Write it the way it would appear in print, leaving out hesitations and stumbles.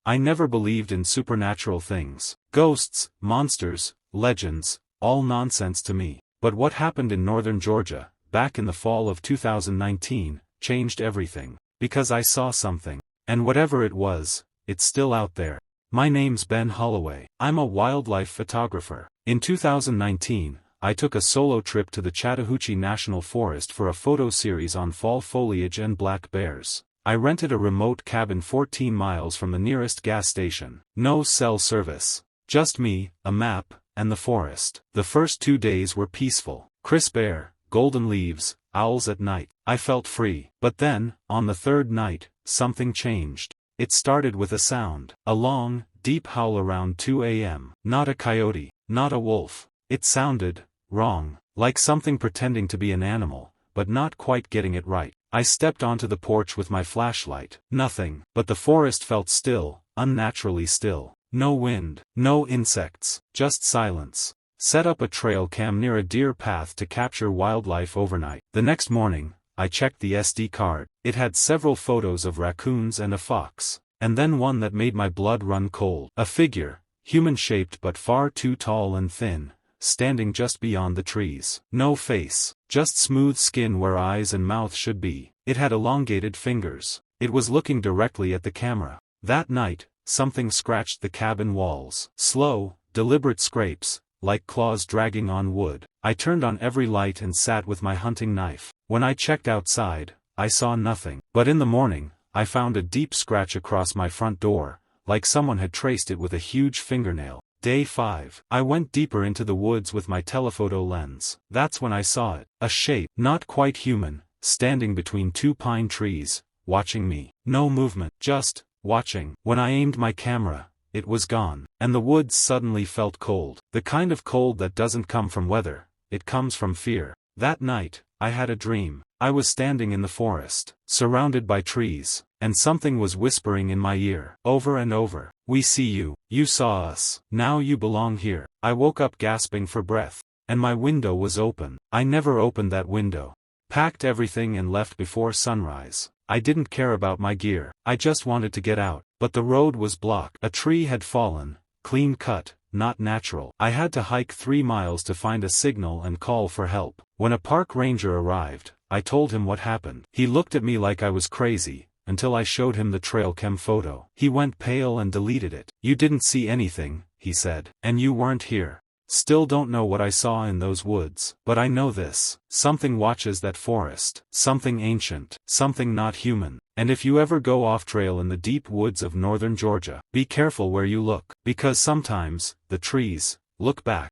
I never believed in supernatural things. Ghosts, monsters, legends, all nonsense to me. But what happened in northern Georgia, back in the fall of 2019, changed everything. Because I saw something. And whatever it was, it's still out there. My name's Ben Holloway. I'm a wildlife photographer. In 2019, I took a solo trip to the Chattahoochee National Forest for a photo series on fall foliage and black bears. I rented a remote cabin 14 miles from the nearest gas station. No cell service. Just me, a map, and the forest. The first 2 days were peaceful. Crisp air, golden leaves, owls at night. I felt free. But then, on the third night, something changed. It started with a sound. A long, deep howl around 2 a.m. Not a coyote, not a wolf. It sounded wrong, like something pretending to be an animal, but not quite getting it right. I stepped onto the porch with my flashlight. Nothing, but the forest felt still, unnaturally still. No wind, no insects, just silence. Set up a trail cam near a deer path to capture wildlife overnight. The next morning, I checked the SD card. It had several photos of raccoons and a fox. And then one that made my blood run cold. A figure, human-shaped but far too tall and thin, standing just beyond the trees. No face, just smooth skin where eyes and mouth should be. It had elongated fingers. It was looking directly at the camera. That night, something scratched the cabin walls. Slow, deliberate scrapes, like claws dragging on wood. I turned on every light and sat with my hunting knife. When I checked outside, I saw nothing. But in the morning, I found a deep scratch across my front door, like someone had traced it with a huge fingernail. Day 5. I went deeper into the woods with my telephoto lens. That's when I saw it. A shape, not quite human, standing between 2 pine trees, watching me. No movement, just watching. When I aimed my camera, it was gone. And the woods suddenly felt cold. The kind of cold that doesn't come from weather, it comes from fear. That night, I had a dream. I was standing in the forest, surrounded by trees, and something was whispering in my ear, over and over. We see you. You saw us. Now you belong here. I woke up gasping for breath. And my window was open. I never opened that window. Packed everything and left before sunrise. I didn't care about my gear. I just wanted to get out. But the road was blocked. A tree had fallen, clean cut, not natural. I had to hike 3 miles to find a signal and call for help. When a park ranger arrived, I told him what happened. He looked at me like I was crazy, until I showed him the trail cam photo. He went pale and deleted it. You didn't see anything, he said. And you weren't here. Still don't know what I saw in those woods. But I know this. Something watches that forest. Something ancient. Something not human. And if you ever go off trail in the deep woods of northern Georgia, be careful where you look. Because sometimes, the trees look back.